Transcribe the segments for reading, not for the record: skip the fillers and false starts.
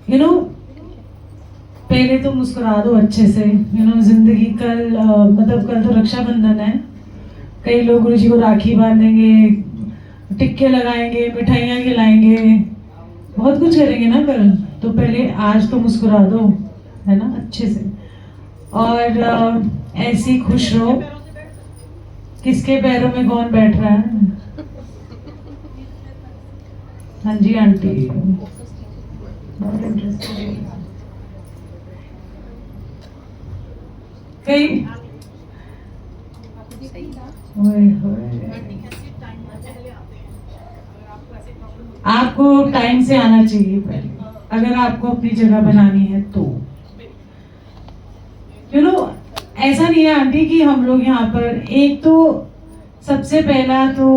You know पहले तो मुस्कुरा दो अच्छे से। जिंदगी कल मतलब कल तो रक्षाबंधन है। कई लोग गुरु जी को राखी बांधेंगे, टिक्के लगाएंगे, मिठाइयाँ खिलाएंगे, बहुत कुछ करेंगे ना कल। तो पहले आज तो मुस्कुरा दो, है ना, अच्छे से। और ऐसे ही खुश रहो। किसके पैरों में कौन बैठ रहा है? हाँ जी आंटी, बहुत इंटरेस्टिंग। कई आपको टाइम से आना चाहिए पहले, अगर आपको अपनी जगह बनानी है तो। ऐसा नहीं है आंटी कि हम लोग यहाँ पर, एक तो सबसे पहला तो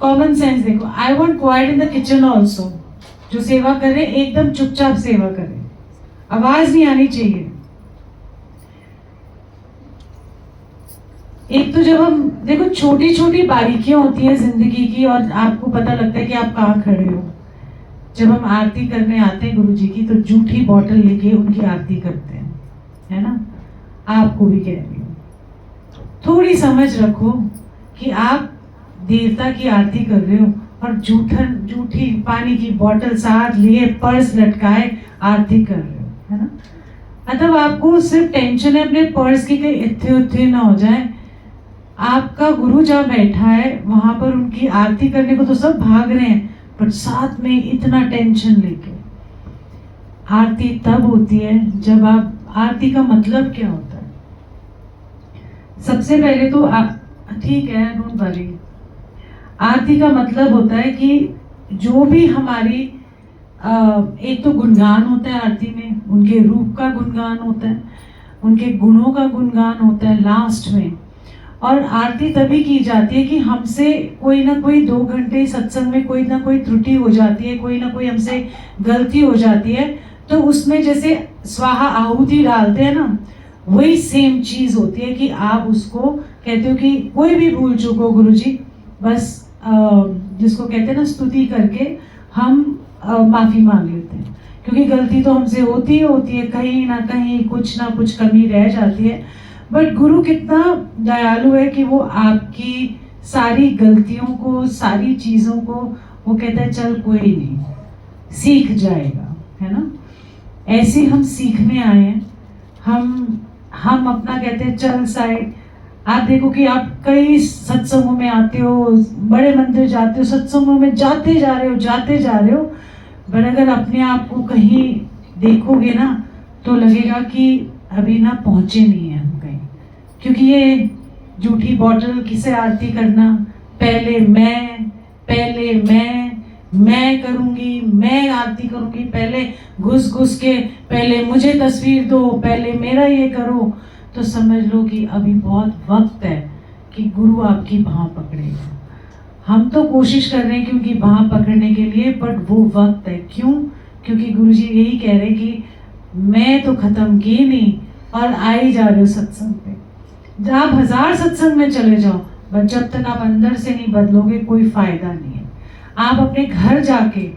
कॉमन सेंस देखो। I want quite in the kitchen also. जो सेवा करे एकदम चुपचाप सेवा करे, आवाज नहीं आनी चाहिए। एक तो जब हम देखो, छोटी छोटी बारीकियां होती है जिंदगी की, और आपको पता लगता है कि आप कहाँ खड़े हो। जब हम आरती करने आते हैं गुरु जी की, तो जूठी बोतल लेके उनकी आरती करते हैं, है ना। आपको भी कह रही हूँ, थोड़ी समझ रखो कि आप देवता की आरती कर रहे हो और जूठी पानी की बोतल साथ लिए, पर्स लटकाए आरती कर रहे हो, है ना। मतलब आपको सिर्फ टेंशन है अपने पर्स की, कहीं इत्थे उत्थे ना हो जाए। आपका गुरु जहाँ बैठा है वहां पर उनकी आरती करने को तो सब भाग रहे हैं, पर साथ में इतना टेंशन लेके। आरती तब होती है जब आप, आरती का मतलब क्या होता है? सबसे पहले तो ठीक है, डोंट वरी। आरती का मतलब होता है कि जो भी हमारी एक तो गुणगान होता है आरती में, उनके रूप का गुणगान होता है, उनके गुणों का गुणगान होता है लास्ट में। और आरती तभी की जाती है कि हमसे कोई ना कोई 2 घंटे सत्संग में कोई ना कोई त्रुटि हो जाती है, कोई ना कोई हमसे गलती हो जाती है। तो उसमें जैसे स्वाहा आहुति डालते हैं ना, वही सेम चीज होती है कि आप उसको कहते हो कि कोई भी भूल चूक हो गुरु जी, बस जिसको कहते हैं ना स्तुति करके हम माफी मांग लेते हैं। क्योंकि गलती तो हमसे होती है, कहीं ना कहीं कुछ ना कुछ कमी रह जाती है। बट गुरु कितना दयालु है कि वो आपकी सारी गलतियों को, सारी चीजों को वो कहता है चल कोई नहीं, सीख जाएगा, है ना। ऐसे हम सीखने आए हैं। हम अपना कहते हैं चल साइड। आप देखो कि आप कई सत्संगों में आते हो, बड़े मंदिर जाते हो, सत्संगों में जाते जा रहे हो, पर अगर अपने आप को कहीं देखोगे ना, तो लगेगा कि अभी ना पहुंचे नहीं है हम कहीं। क्योंकि ये जूठी बोतल किसे आरती करना, पहले मैं करूंगी, मैं आरती करूंगी, पहले घुस घुस के, पहले मुझे तस्वीर दो, पहले मेरा ये करो। तो समझ लो कि अभी बहुत वक्त है कि गुरु आपकी बाह पकड़ेगा। हम तो कोशिश कर रहे हैं कि उनकी बाह पकड़ने के लिए, बट वो वक्त है। क्यों? क्योंकि गुरु जी यही कह रहे कि मैं तो खत्म की नहीं और आ ही जा रहे हो सत्संग पे। आप 1000 सत्संग में चले जाओ, बट जब तक आप अंदर से नहीं बदलोगे कोई फायदा नहीं है। आप अपने घर जाके,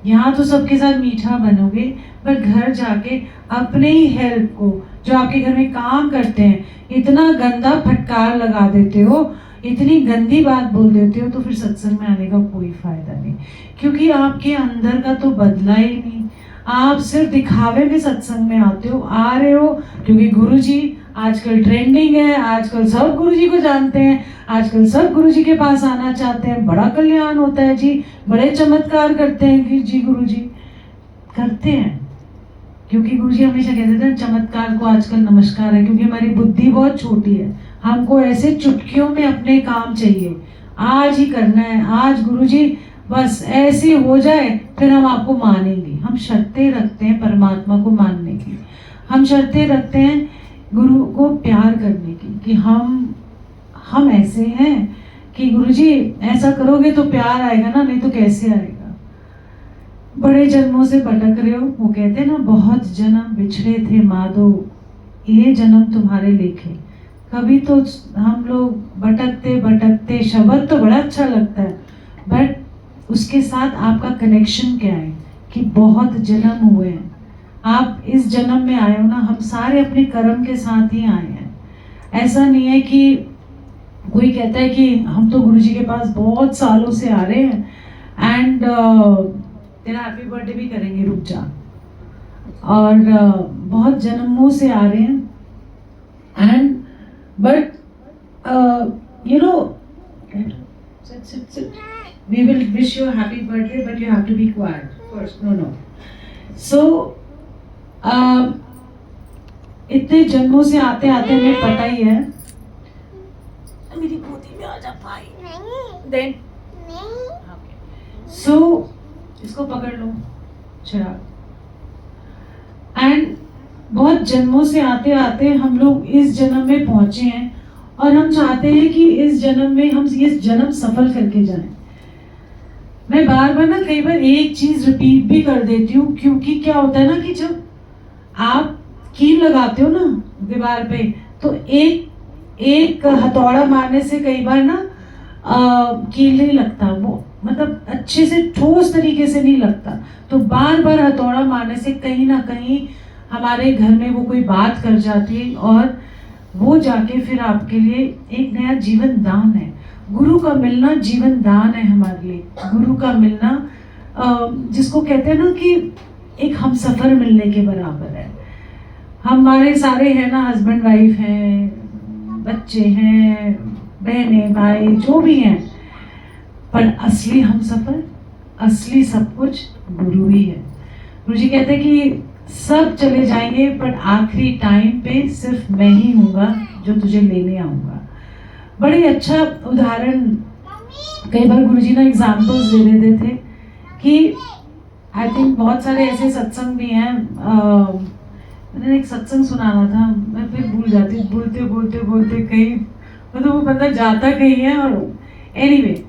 यहाँ तो सबके साथ मीठा बनोगे, पर घर जाके अपने ही हेल्प को, जो आपके घर में काम करते हैं, इतना गंदा फटकार लगा देते हो, इतनी गंदी बात बोल देते हो, तो फिर सत्संग में आने का कोई फायदा नहीं। क्योंकि आपके अंदर का तो बदला ही नहीं। आप सिर्फ दिखावे में सत्संग में आते हो, आ रहे हो क्योंकि गुरुजी आजकल ट्रेंडिंग है, आजकल सब गुरुजी को जानते हैं, आजकल सब गुरुजी के पास आना चाहते हैं, बड़ा कल्याण होता है जी, बड़े चमत्कार करते हैं कि जी गुरुजी करते हैं। क्योंकि गुरुजी हमेशा कहते थे चमत्कार को आजकल नमस्कार है, क्योंकि हमारी बुद्धि बहुत छोटी है। हमको ऐसे चुटकियों में अपने काम चाहिए, आज ही करना है, आज गुरुजी बस ऐसे हो जाए फिर हम आपको मानेंगे। हम शर्तें रखते हैं परमात्मा को मानने की, हम शर्तें रखते हैं गुरु को प्यार करने की, कि हम ऐसे हैं कि गुरुजी ऐसा करोगे तो प्यार आएगा ना, नहीं तो कैसे आएगा। बड़े जन्मों से भटक रहे हो, वो कहते हैं ना बहुत जन्म बिछड़े थे माधो, ये जन्म तुम्हारे लेखे। कभी तो हम लोग भटकते भटकते, शब्द तो बड़ा अच्छा लगता है, बट उसके साथ आपका कनेक्शन क्या है कि बहुत जन्म हुए हैं, आप इस जन्म में आए हो ना, हम सारे अपने कर्म के साथ ही आए हैं। ऐसा नहीं है कि कोई कहता है कि हम तो गुरुजी के पास बहुत सालों से आ रहे हैं एंड तेरा हैप्पी बर्थडे भी करेंगे, रुक जा, और बहुत जन्मों से आ रहे हैं and but you know, sit. We will wish you a happy birthday, but you have to be quiet first. No. So, इतने जन्मों से आते आते हमें पता ही है। मेरी गोदी में आ जा भाई। Then, so इसको पकड़ लो, चिराग। एंड बहुत जन्मों से आते आते हम लोग इस जन्म में पहुंचे हैं और हम चाहते हैं कि इस जन्म में हम ये जन्म सफल करके जाएं। मैं बार बार ना कई बार एक चीज रिपीट भी कर देती हूँ, क्योंकि क्या होता है ना कि जब आप कील लगाते हो ना दीवार पे, तो एक हथौड़ा मारने से कई बार ना कील नहीं लगता, वो मतलब अच्छे से ठोस तरीके से नहीं लगता। तो बार बार हथौड़ा मारने से कहीं ना कहीं हमारे घर में वो कोई बात कर जाती है और वो जाके फिर आपके लिए एक नया जीवन दान है। गुरु का मिलना जीवन दान है हमारे लिए। गुरु का मिलना जिसको कहते हैं ना कि एक हम सफर मिलने के बराबर है। हमारे सारे हैं ना, हस्बैंड वाइफ हैं, बच्चे हैं, बहनें भाई जो भी हैं, पर असली हम सफर, असली सब कुछ गुरु ही है। गुरु जी कहते हैं कि सब चले जाएंगे पर आखिरी टाइम पे सिर्फ मैं ही हूँगा जो तुझे लेने आऊँगा। बड़ी अच्छा उदाहरण कई बार गुरुजी ना एग्जाम्पल्स दे देते थे कि आई थिंक बहुत सारे ऐसे सत्संग भी हैं। मैंने एक सत्संग सुनाना था, मैं फिर भूल जाती, बोलते कहीं मतलब वो बंदा जाता कहीं है। और एनीवे,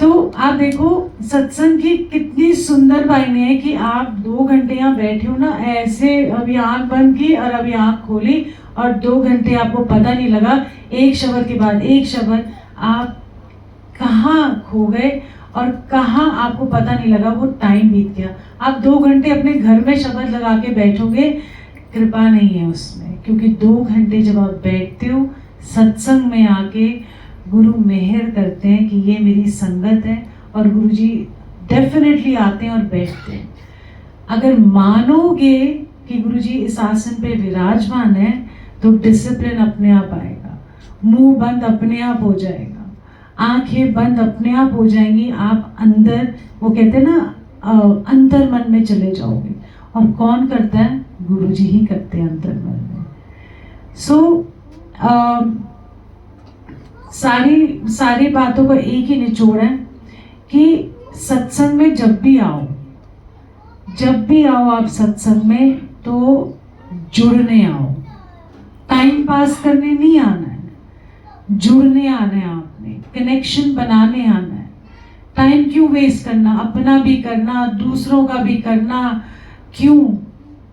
तो आप देखो सत्संग की कितनी सुंदर बाइनें हैं कि आप 2 घंटे यहाँ बैठे हो ना, ऐसे अभी आंख बंद की और अभी आंख खोली और 2 घंटे आपको पता नहीं लगा। एक शब्द के बाद एक शब्द आप कहाँ खो गए और कहाँ आपको पता नहीं लगा, वो टाइम बीत गया। आप 2 घंटे अपने घर में शब्द लगा के बैठोगे, कृपा नहीं है उसमें, क्योंकि 2 घंटे जब आप बैठते हो सत्संग में आके गुरु मेहर करते हैं कि ये मेरी संगत है और गुरुजी डेफिनेटली आते हैं और बैठते हैं। अगर मानोगे कि गुरुजी इस आसन पे विराजमान है तो डिसिप्लिन अपने आप आएगा, मुंह बंद अपने आप हो जाएगा, आंखें बंद अपने आप हो जाएंगी। आप अंदर, वो कहते हैं ना, अंतर मन में चले जाओगे। और कौन करता है? गुरुजी ही करते हैं अंतर मन में। सारी बातों का एक ही निचोड़ है कि सत्संग में जब भी आओ आप सत्संग में तो जुड़ने आओ, टाइम पास करने नहीं आना है, जुड़ने आना है, आपने कनेक्शन बनाने आना है। टाइम क्यों वेस्ट करना, अपना भी करना, दूसरों का भी करना, क्यों?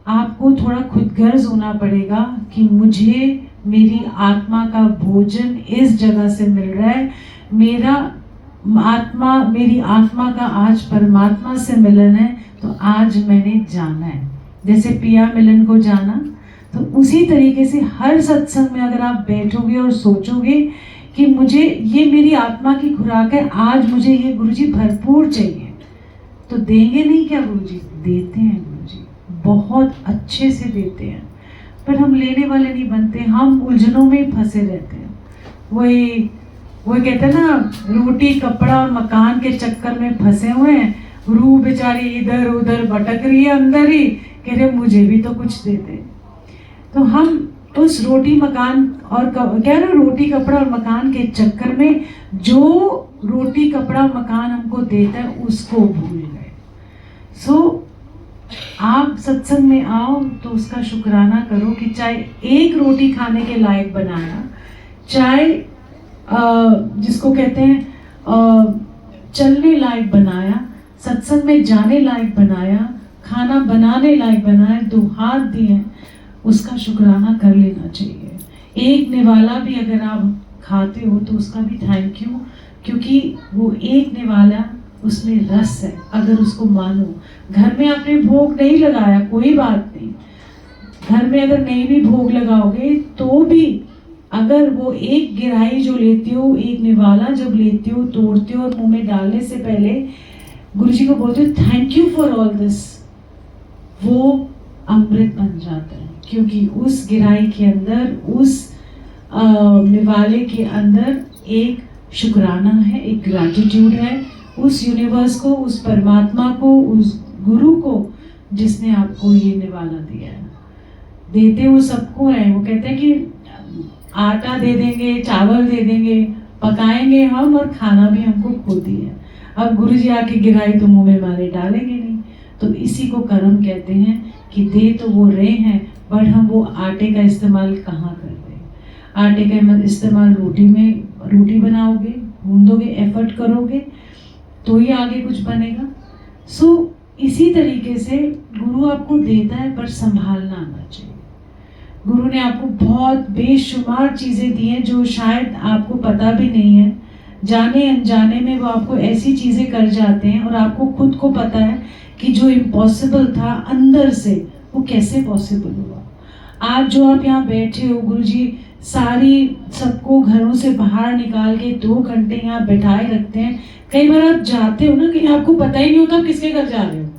आपको थोड़ा खुदगर्ज होना पड़ेगा कि मुझे मेरी आत्मा का भोजन इस जगह से मिल रहा है, मेरी आत्मा का आज परमात्मा से मिलन है, तो आज मैंने जाना है। जैसे पिया मिलन को जाना, तो उसी तरीके से हर सत्संग में अगर आप बैठोगे और सोचोगे कि मुझे ये मेरी आत्मा की खुराक है, आज मुझे ये गुरुजी भरपूर चाहिए, तो देंगे नहीं क्या गुरुजी? देते हैं गुरुजी, बहुत अच्छे से देते हैं, पर हम लेने वाले नहीं बनते, हम उलझनों में ही फंसे रहते हैं। वही कहते हैं ना, रोटी कपड़ा और मकान के चक्कर में फंसे हुए हैं। रूह बेचारी इधर उधर भटक रही है, अंदर ही कह रहे मुझे भी तो कुछ दे दे। तो हम उस रोटी मकान और कह रहे रोटी कपड़ा और मकान के चक्कर में जो रोटी कपड़ा मकान हमको देता है उसको भूल गए। आप सत्संग में आओ तो उसका शुक्राना करो कि चाहे एक रोटी खाने के लायक बनाया, चाहे जिसको कहते हैं चलने लायक बनाया, सत्संग में जाने लायक बनाया, खाना बनाने लायक बनाया, 2 हाथ दिए, उसका शुक्राना कर लेना चाहिए। एक निवाला भी अगर आप खाते हो तो उसका भी थैंक यू, क्योंकि वो एक निवाला उसमें रस है, अगर उसको मानो। घर में आपने भोग नहीं लगाया, कोई बात नहीं, घर में अगर नहीं भी भोग लगाओगे तो भी अगर वो एक गिराई जो लेती हो, एक निवाला जब लेती हो, तोड़ते हो और मुंह में डालने से पहले गुरुजी को बोलते हो thank you for all this, वो अमृत बन जाता है। क्योंकि उस गिराई के अंदर, उस निवाले के अंदर एक शुक्राना है, एक ग्रैटिट्यूड है उस यूनिवर्स को, उस परमात्मा को, उस गुरु को जिसने आपको ये निवाला दिया है। देते वो सबको है। वो कहते हैं कि आटा दे देंगे, चावल दे देंगे, पकाएंगे हम और खाना भी हमको खुद ही है। अब गुरुजी आके गिराई तो मुंह में मारे डालेंगे नहीं। तो इसी को कर्म कहते हैं कि दे तो वो रहे हैं, बट हम वो आटे का इस्तेमाल कहाँ कर रहे हैं। आटे का इस्तेमाल रोटी बनाओगे, गूंदोगे, एफर्ट करोगे तो ही आगे कुछ बनेगा। सो इसी तरीके से गुरु आपको देता है, पर संभालना आना चाहिए। गुरु ने आपको बहुत बेशुमार चीज़ें दी हैं जो शायद आपको पता भी नहीं है। जाने अनजाने में वो आपको ऐसी चीज़ें कर जाते हैं और आपको खुद को पता है कि जो इम्पॉसिबल था अंदर से वो कैसे पॉसिबल हुआ। आज जो आप यहाँ बैठे हो, गुरुजी सारी सबको घरों से बाहर निकाल के 2 घंटे यहाँ बैठाए रखते हैं। कई बार आप जाते हो ना कहीं, आपको पता ही नहीं होता आप किसके घर जा रहे हो।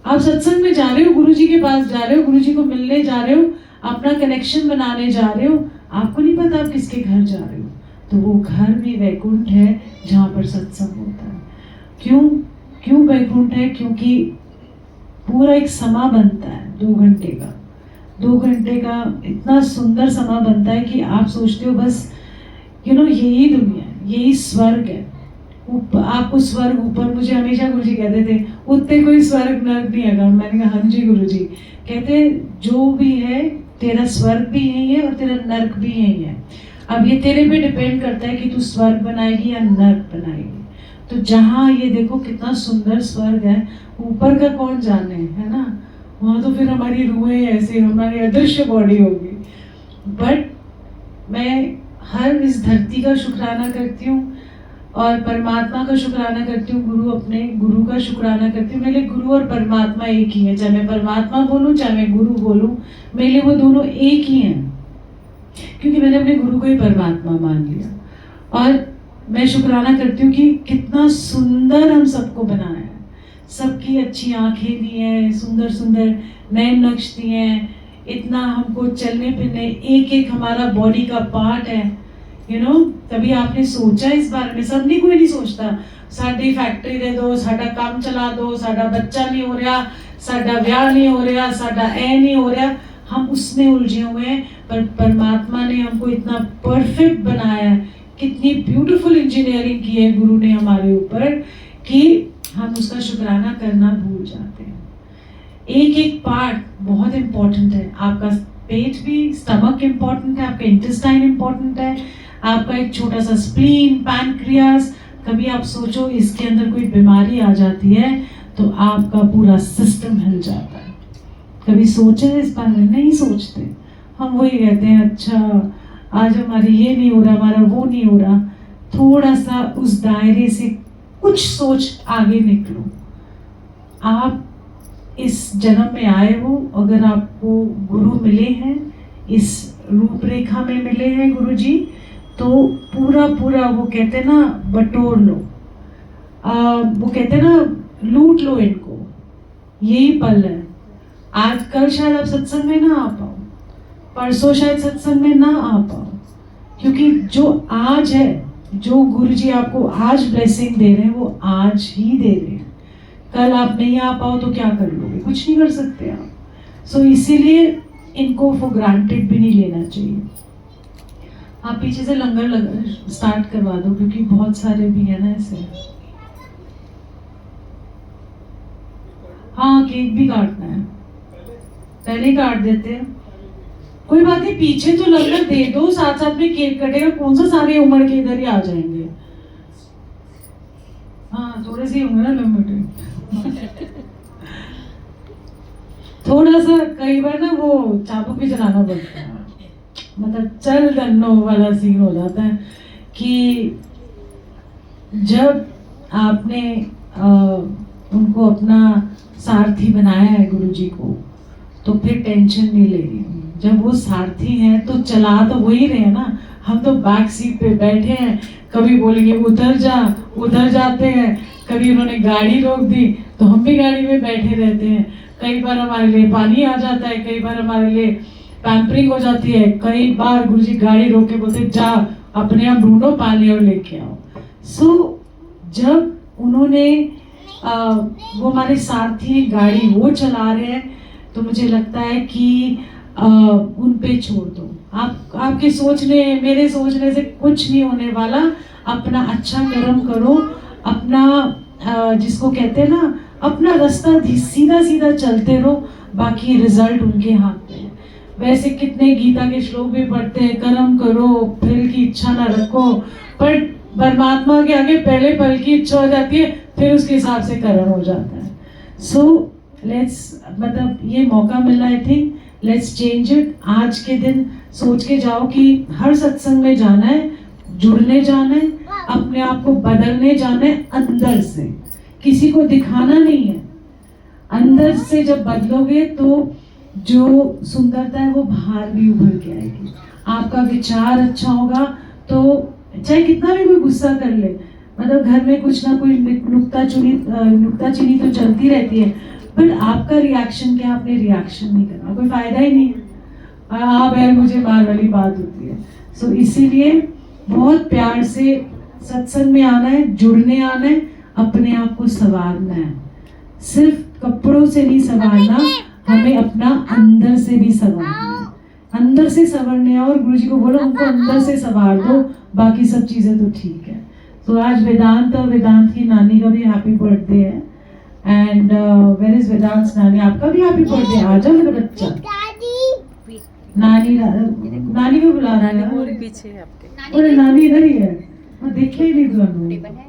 आप सत्संग में जा रहे हो, गुरुजी के पास जा रहे हो, गुरुजी को मिलने जा रहे हो, अपना कनेक्शन बनाने जा रहे हो, आपको नहीं पता आप किसके घर जा रहे हो। तो वो घर भी वैकुंठ है जहाँ पर सत्संग होता है। क्यों वैकुंठ है? क्योंकि पूरा एक समा बनता है 2 घंटे का। 2 घंटे का इतना सुंदर समा बनता है कि आप सोचते हो बस यही दुनिया है, यही स्वर्ग है। आपको स्वर्ग ऊपर, मुझे हमेशा गुरुजी कहते थे उतने कोई स्वर्ग नर्क नहीं है। मैंने कहा हाँ जी गुरुजी। कहते जो भी है तेरा स्वर्ग भी यही है और तेरा नर्क भी यही है। अब ये तेरे पे डिपेंड करता है कि तू स्वर्ग बनाएगी या नर्क बनाएगी। तो जहाँ ये देखो कितना सुंदर स्वर्ग है, ऊपर का कौन जाने, है ना। वहाँ तो फिर हमारी रूहें ऐसे, हमारी अदृश्य बॉडी होगी। बट मैं हर इस धरती का शुक्राना करती हूँ और परमात्मा का शुक्राना करती हूँ, अपने गुरु का शुक्राना करती हूँ। मेरे लिए गुरु और परमात्मा एक ही है। चाहे मैं परमात्मा बोलूँ, चाहे मैं गुरु बोलूँ, मेरे लिए वो दोनों एक ही हैं, क्योंकि मैंने अपने गुरु को ही परमात्मा मान लिया। और मैं शुक्राना करती हूँ कि कितना सुंदर हम सबको बनाया है। सबकी अच्छी आंखें दी हैं, सुंदर सुंदर नयन नक्श दिए हैं, इतना हमको चलने फिरने, एक एक हमारा बॉडी का पार्ट है। कभी आपने सोचा इस बारे में? सब नहीं, कोई नहीं सोचता। साड़ी फैक्ट्री दे दो, साडा काम चला दो, साडा बच्चा नहीं हो रहा, साडा ब्याह नहीं हो रहा, साडा नहीं हो रहा, हम उसमें उलझे हुए हैं। पर परमात्मा ने हमको इतना परफेक्ट बनाया है, कितनी ब्यूटीफुल इंजीनियरिंग की है गुरु ने हमारे ऊपर, कि हम उसका शुक्राना करना भूल जाते हैं। एक एक पार्ट बहुत इम्पोर्टेंट है। आपका पेट भी, स्टमक इम्पोर्टेंट है, आपका इंटेस्टाइन इम्पोर्टेंट है, आपका एक छोटा सा स्प्लीन, पैनक्रियास। कभी आप सोचो इसके अंदर कोई बीमारी आ जाती है तो आपका पूरा सिस्टम हिल जाता है। कभी सोचे इस बारे में? नहीं सोचते। हम वही कहते हैं अच्छा आज हमारी ये नहीं हो रहा, हमारा वो नहीं हो रहा। थोड़ा सा उस दायरे से कुछ सोच आगे निकलो। आप इस जन्म में आए हो, अगर आपको गुरु मिले हैं, इस रूपरेखा में मिले हैं गुरुजी, तो पूरा वो कहते हैं ना, बटोर लो। वो कहते हैं ना, लूट लो इनको। यही पल है। आज कल शायद आप सत्संग में ना आ पाओ, परसों शायद सत्संग में ना आ पाओ, क्योंकि जो आज है, जो गुरुजी आपको आज ब्लेसिंग दे रहे हैं, वो आज ही दे रहे हैं। कल आप नहीं आ पाओ तो क्या कर लोगे? कुछ नहीं कर सकते आप। सो इसीलिए इनको फॉर ग्रांटेड भी नहीं लेना चाहिए। आप पीछे से लंगर स्टार्ट करवा दो, क्योंकि बहुत सारे भी है ना ऐसे। हाँ, केक भी काटना है, पहले काट देते हैं। कोई बात नहीं, पीछे तो लंगर दे दो, साथ साथ में केक कटेगा। कौन सा सारे उमड़ के इधर ही आ जाएंगे? हाँ, थोड़े से होंगे ना लंबे। थोड़ा सा कई बार ना वो चाबुक भी चलाना पड़ता है, मतलब चल गन्नो वाला सीन हो जाता है कि जब आपने उनको अपना सारथी बनाया है गुरुजी को, तो फिर टेंशन नहीं ले रही। जब वो सारथी हैं तो चला तो वही रहे हैं ना, हम तो बैक सीट पे बैठे हैं, कभी बोलेंगे उधर जा, उधर जाते हैं, कभी उन्होंने गाड़ी रोक दी तो हम भी गाड़ी में बैठे रहते हैं। कई बार हमारे लिए पानी आ जाता है, कई बार हमारे लिए पैम्परिंग हो जाती है, कई बार गुरुजी गाड़ी रोक के बोलते जा अपने आप ढूंढो पानी और लेके आओ। सो जब उन्होंने वो हमारे सारथी गाड़ी वो चला रहे हैं, तो मुझे लगता है कि उन पे छोड़ दो। आपके सोचने मेरे सोचने से कुछ नहीं होने वाला। अपना अच्छा कर्म करो, अपना जिसको कहते हैं ना, अपना रास्ता सीधा सीधा चलते रहो, बाकी रिजल्ट उनके हाथ में है। वैसे कितने गीता के श्लोक भी पढ़ते हैं, कर्म करो फल की इच्छा ना रखो, पर परमात्मा के आगे पहले फल की इच्छा हो जाती है, फिर उसके हिसाब से कर्म हो जाता है। सो लेट्स, मतलब ये मौका मिला, I think let's change it. आज के दिन सोच के जाओ कि हर सत्संग में जाना है, जुड़ने जाना है, अपने आप को बदलने जाना है अंदर से, किसी को दिखाना नहीं है। अंदर से जब बदलोगे तो जो सुंदरता है वो बाहर भी उभर के आएगी। आपका विचार अच्छा होगा तो चाहे कितना भी कोई गुस्सा कर ले, मतलब घर में कुछ ना कोई नुक्ताचीनी तो चलती रहती है, पर आपका रिएक्शन क्या, आपने रिएक्शन नहीं करना, कोई फायदा ही नहीं है। हाँ बैर मुझे मार वाली बात होती है। सो इसीलिए बहुत प्यार से सत्संग में आना है, जुड़ने आना है, अपने आप को संवारना है। सिर्फ कपड़ों से नहीं संवारना, हमें अपना अंदर से भी संवारना है। अंदर से संवरने हैं और गुरुजी को बोलो उनको अंदर से संवार दो, बाकी सब चीजें तो ठीक है। तो आज वेदांत और वेदांत की नानी का भी हैप्पी बर्थडे है। एंड वेयर इज वेदांत नानी, आपका भी हैप्पी बर्थडे। आ जाओ मेरा बच्चा। नानी नानी को बुला रहा है, पीछे आपके। अरे नानी इधर ही है, मैं देखे ही नहीं दोनों।